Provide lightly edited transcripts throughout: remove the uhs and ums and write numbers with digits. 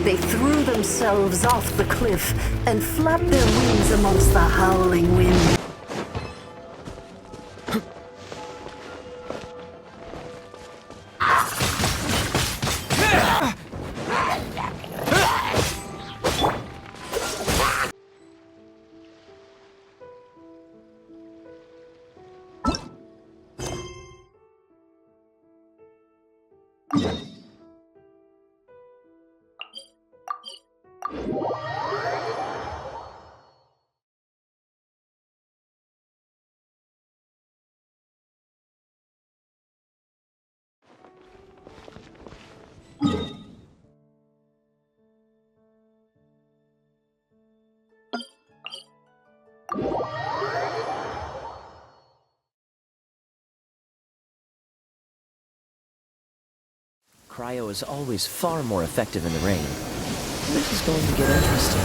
They threw themselves off the cliff and flapped their wings amongst the howling wind. Cryo is always far more effective in the rain. This is going to get interesting.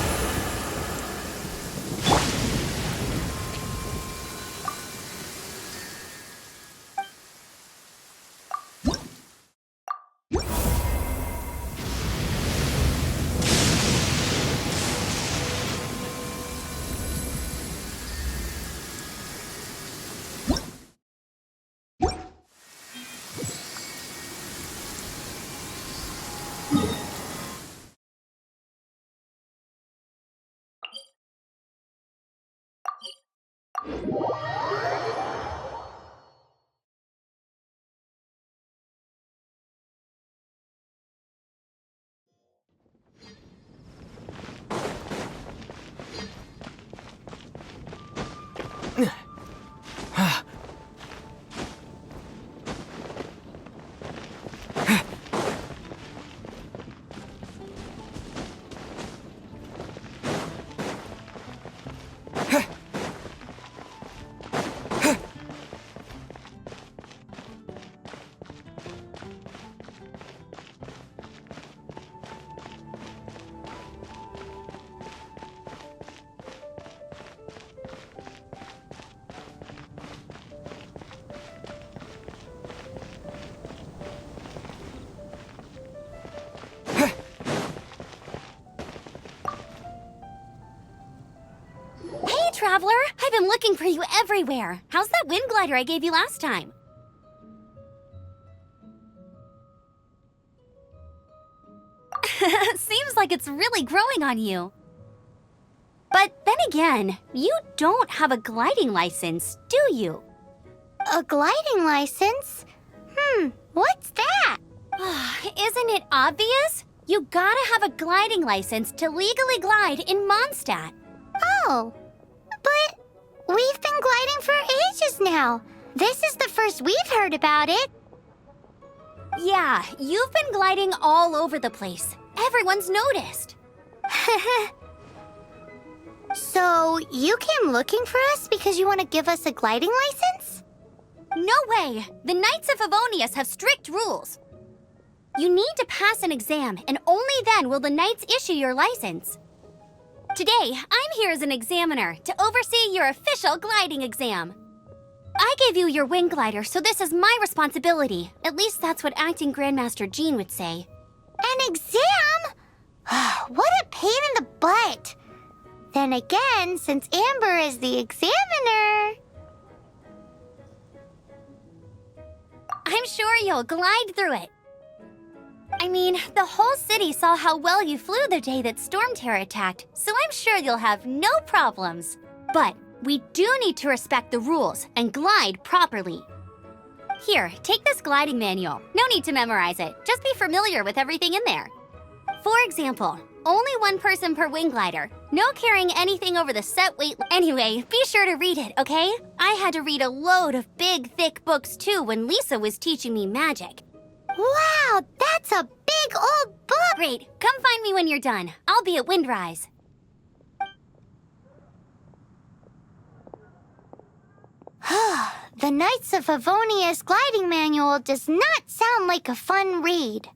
Traveler, I've been looking for you everywhere. How's that wind glider I gave you last time? Seems like it's really growing on you. But then again, you don't have a gliding license, do you? A gliding license? What's that? Isn't it obvious? You gotta have a gliding license to legally glide in Mondstadt. Oh. But we've been gliding for ages now. This is the first we've heard about it. Yeah, you've been gliding all over the place. Everyone's noticed. So, you came looking for us because you want to give us a gliding license? No way! The Knights of Favonius have strict rules. You need to pass an exam, and only then will the Knights issue your license. Today, I'm here as an examiner to oversee your official gliding exam. I gave you your wing glider, so this is my responsibility. At least that's what Acting Grandmaster Jean would say. An exam? What a pain in the butt. Then again, since Amber is the examiner... I'm sure you'll glide through it. I mean, the whole city saw how well you flew the day that Storm Terror attacked, so I'm sure you'll have no problems. But we do need to respect the rules and glide properly. Here, take this gliding manual. No need to memorize it. Just be familiar with everything in there. For example, only one person per wing glider. No carrying anything over the set weight. Anyway, be sure to read it, okay? I had to read a load of big, thick books too when Lisa was teaching me magic. Wow, that's a big old book! Great, come find me when you're done. I'll be at Windrise. The Knights of Favonius gliding manual does not sound like a fun read.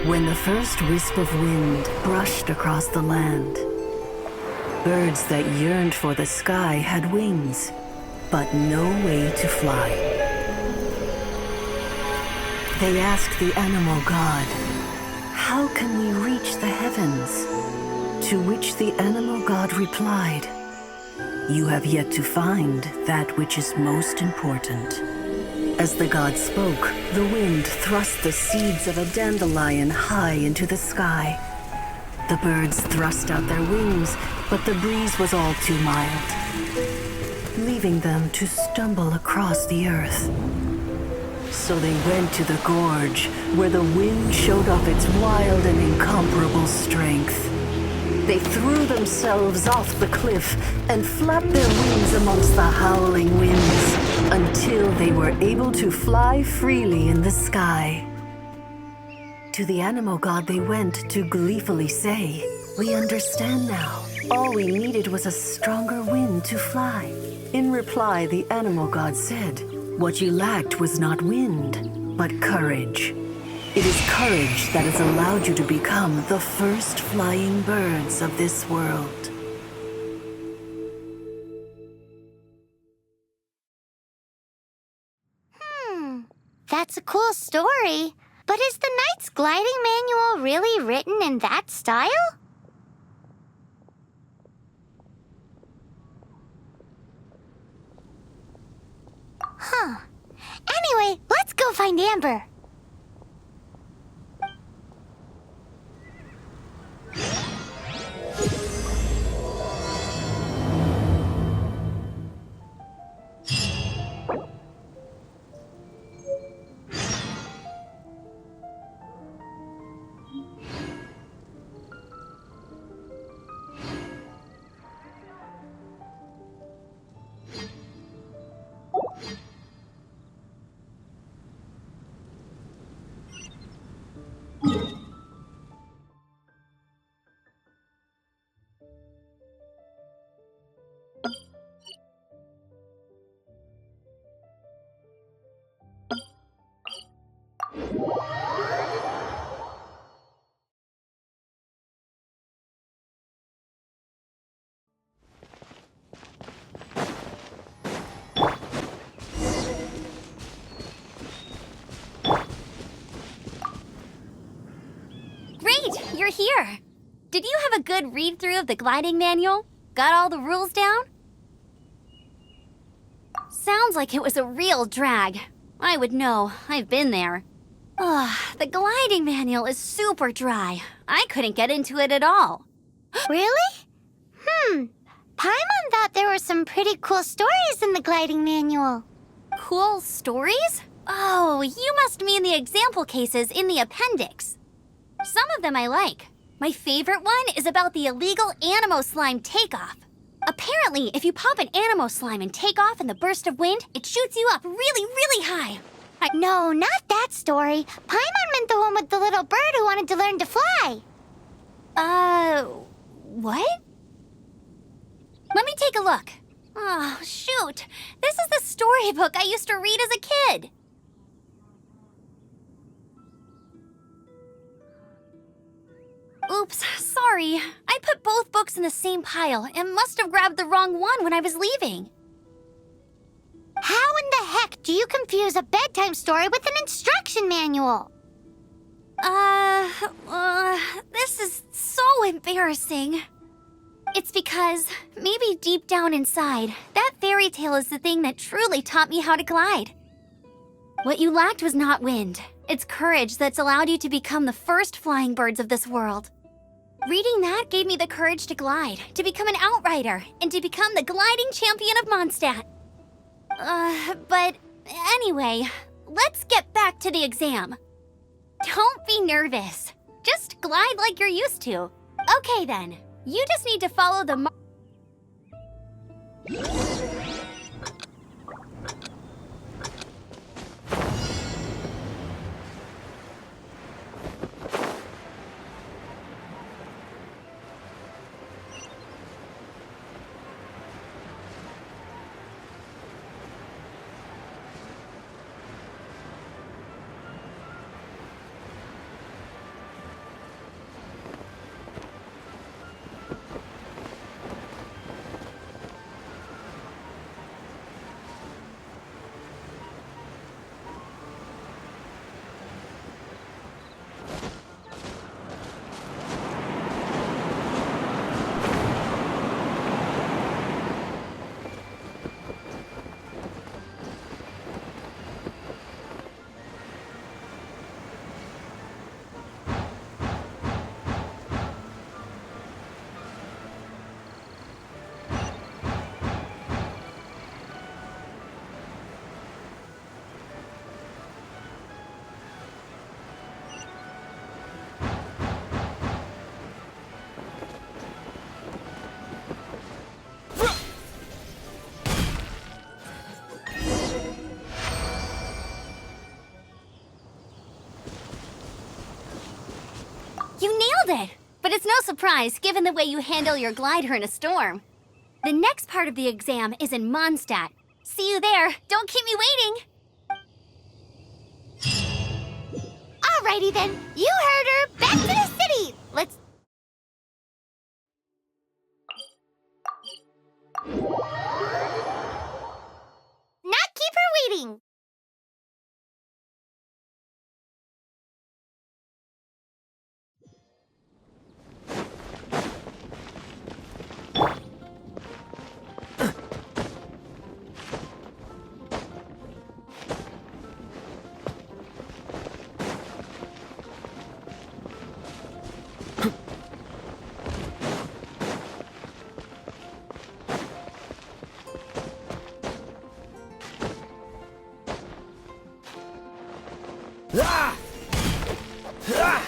When the first wisp of wind brushed across the land, birds that yearned for the sky had wings, but no way to fly. They asked the animal god, "How can we reach the heavens?" To which the animal god replied, "You have yet to find that which is most important." As the god spoke, the wind thrust the seeds of a dandelion high into the sky. The birds thrust out their wings, but the breeze was all too mild, leaving them to stumble across the earth. So they went to the gorge, where the wind showed off its wild and incomparable strength. They threw themselves off the cliff and flapped their wings amongst the howling winds until they were able to fly freely in the sky. To the animal god they went to gleefully say, "We understand now. All we needed was a stronger wind to fly." In reply, the animal god said, "What you lacked was not wind, but courage. It is courage that has allowed you to become the first flying birds of this world." That's a cool story. But is the Knight's gliding manual really written in that style? Huh. Anyway, let's go find Amber. You're here. Did you have a good read-through of the gliding manual? Got all the rules down? Sounds like it was a real drag. I would know. I've been there. Ugh, the gliding manual is super dry. I couldn't get into it at all. Really? Paimon thought there were some pretty cool stories in the gliding manual. Cool stories? Oh, you must mean the example cases in the appendix. Some of them I like. My favorite one is about the illegal Animo Slime takeoff. Apparently, if you pop an Animo Slime and take off in the burst of wind, it shoots you up really, really high. No, not that story. Paimon meant the one with the little bird who wanted to learn to fly. What? Let me take a look. Oh, shoot. This is the storybook I used to read as a kid. Oops, sorry. I put both books in the same pile and must have grabbed the wrong one when I was leaving. How in the heck do you confuse a bedtime story with an instruction manual? This is so embarrassing. It's because, maybe deep down inside, that fairy tale is the thing that truly taught me how to glide. What you lacked was not wind. It's courage that's allowed you to become the first flying birds of this world. Reading that gave me the courage to glide, to become an outrider, and to become the gliding champion of Mondstadt. But anyway, let's get back to the exam. Don't be nervous. Just glide like you're used to. Okay then, you just need to follow the You nailed it! But it's no surprise, given the way you handle your glider in a storm. The next part of the exam is in Mondstadt. See you there. Don't keep me waiting. Alrighty then, you heard her. Back to the city. Let's... not keep her waiting. Ah! Ah!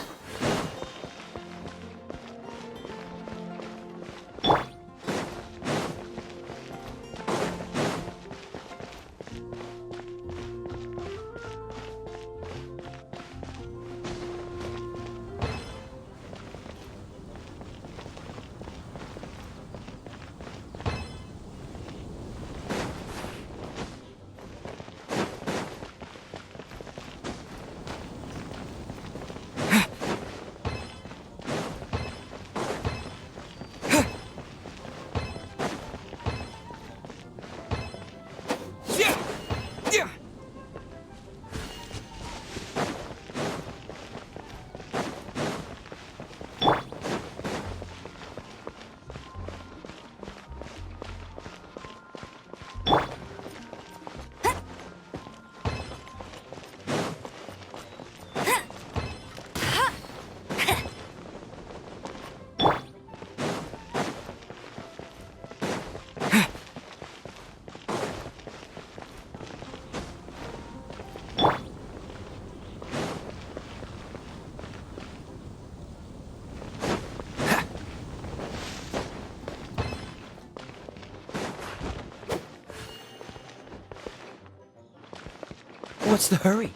What's the hurry?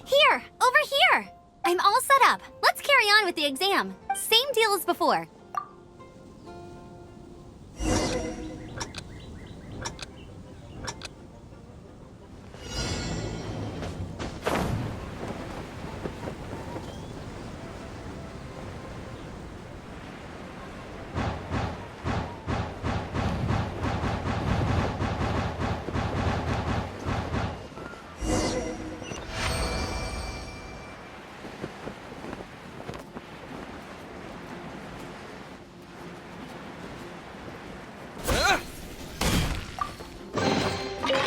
Here! Over here! I'm all set up. Let's carry on with the exam. Same deal as before.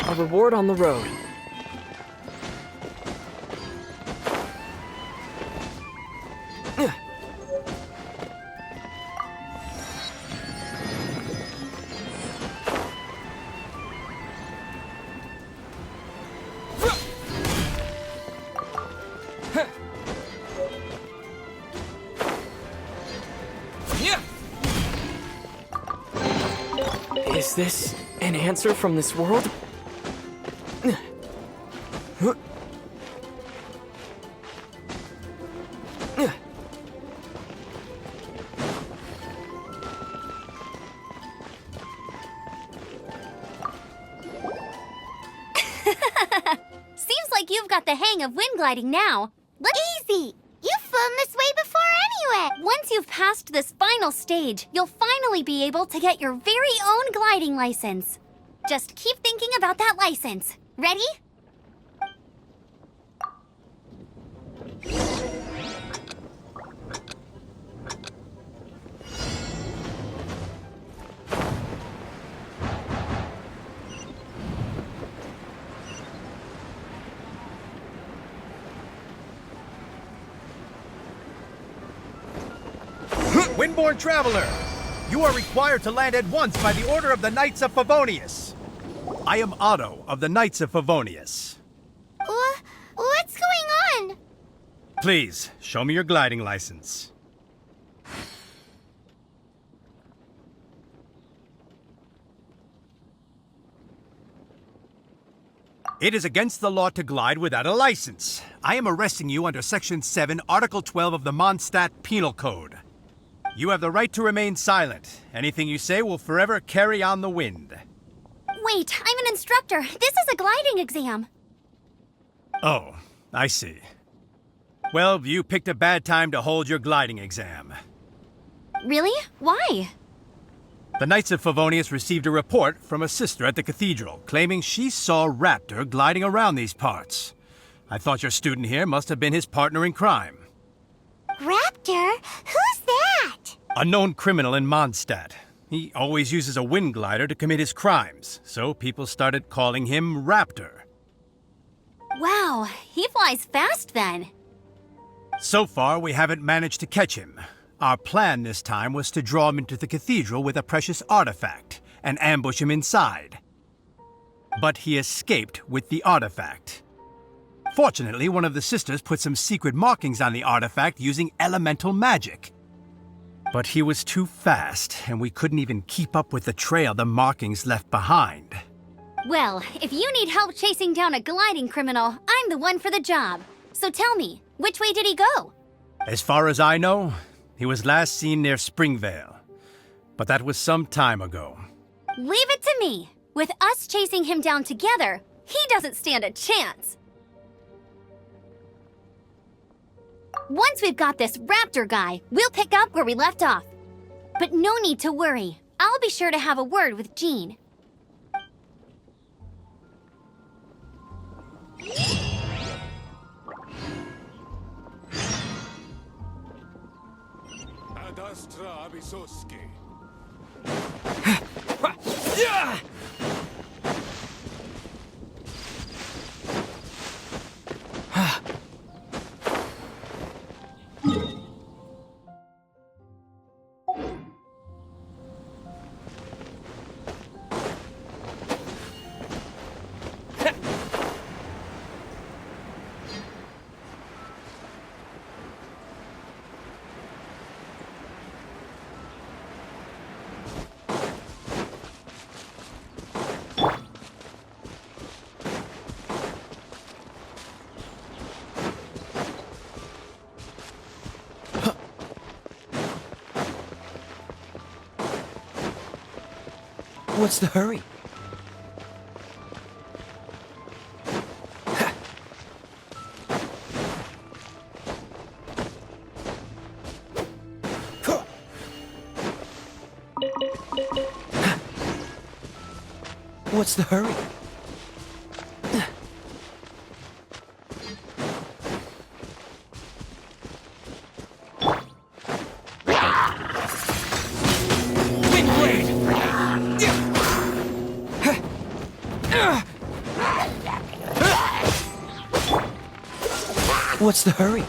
A reward on the road. Is this an answer from this world? Seems like you've got the hang of wind gliding now. Easy! You've flown this way before anyway! Once you've passed this final stage, you'll finally be able to get your very own gliding license. Just keep thinking about that license. Ready? Windborne Traveler, you are required to land at once by the order of the Knights of Favonius. I am Otto of the Knights of Favonius. What's going on? Please, show me your gliding license. It is against the law to glide without a license. I am arresting you under Section 7, Article 12 of the Mondstadt Penal Code. You have the right to remain silent. Anything you say will forever carry on the wind. Wait, I'm an instructor. This is a gliding exam. Oh, I see. Well, you picked a bad time to hold your gliding exam. Really? Why? The Knights of Favonius received a report from a sister at the cathedral claiming she saw Raptor gliding around these parts. I thought your student here must have been his partner in crime. Raptor? Who's that? A known criminal in Mondstadt. He always uses a wind glider to commit his crimes, so people started calling him Raptor. Wow, he flies fast then. So far, we haven't managed to catch him. Our plan this time was to draw him into the cathedral with a precious artifact and ambush him inside. But he escaped with the artifact. Fortunately, one of the sisters put some secret markings on the artifact using elemental magic. But he was too fast, and we couldn't even keep up with the trail the markings left behind. Well, if you need help chasing down a gliding criminal, I'm the one for the job. So tell me, which way did he go? As far as I know, he was last seen near Springvale. But that was some time ago. Leave it to me. With us chasing him down together, he doesn't stand a chance. Once we've got this Raptor guy, we'll pick up where we left off. But no need to worry. I'll be sure to have a word with Jean. Adastra Abisoski. What's the hurry? What's the hurry? What's the hurry?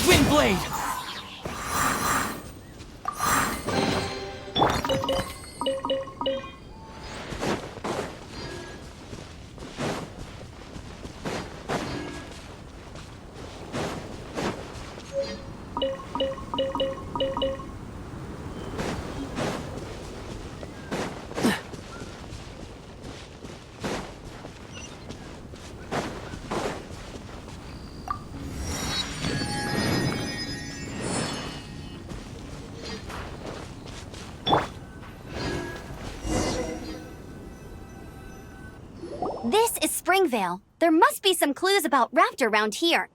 Windblade! This is Springvale. There must be some clues about Raptor around here.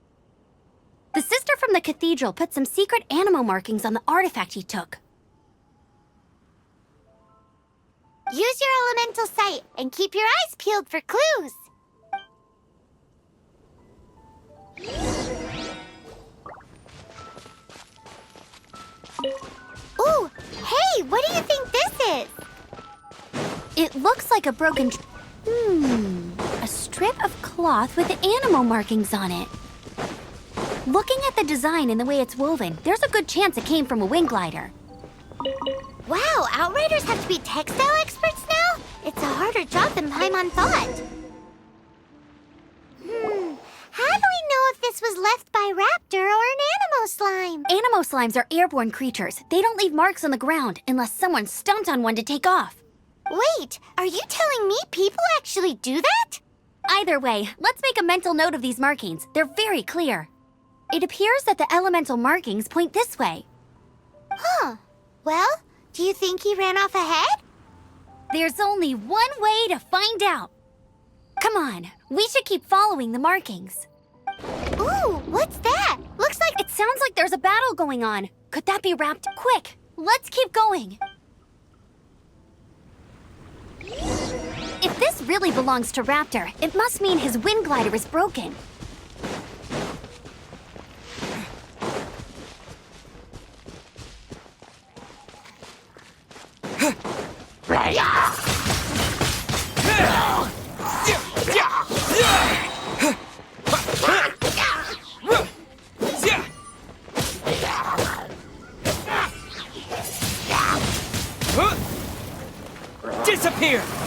The sister from the cathedral put some secret animal markings on the artifact he took. Use your elemental sight and keep your eyes peeled for clues. Ooh, hey, what do you think this is? It looks like a broken... a strip of cloth with animal markings on it. Looking at the design and the way it's woven, there's a good chance it came from a wind glider. Wow, Outriders have to be textile experts now? It's a harder job than Paimon thought. How do we know if this was left by Raptor or an Animo slime? Animo slimes are airborne creatures. They don't leave marks on the ground unless someone stomped on one to take off. Wait, are you telling me people actually do that? Either way, let's make a mental note of these markings. They're very clear. It appears that the elemental markings point this way. Huh. Well, do you think he ran off ahead? There's only one way to find out. Come on, we should keep following the markings. Ooh, what's that? Looks like it sounds like there's a battle going on. Could that be Raptor? Quick, let's keep going. If this really belongs to Raptor, it must mean his wind glider is broken. Disappear!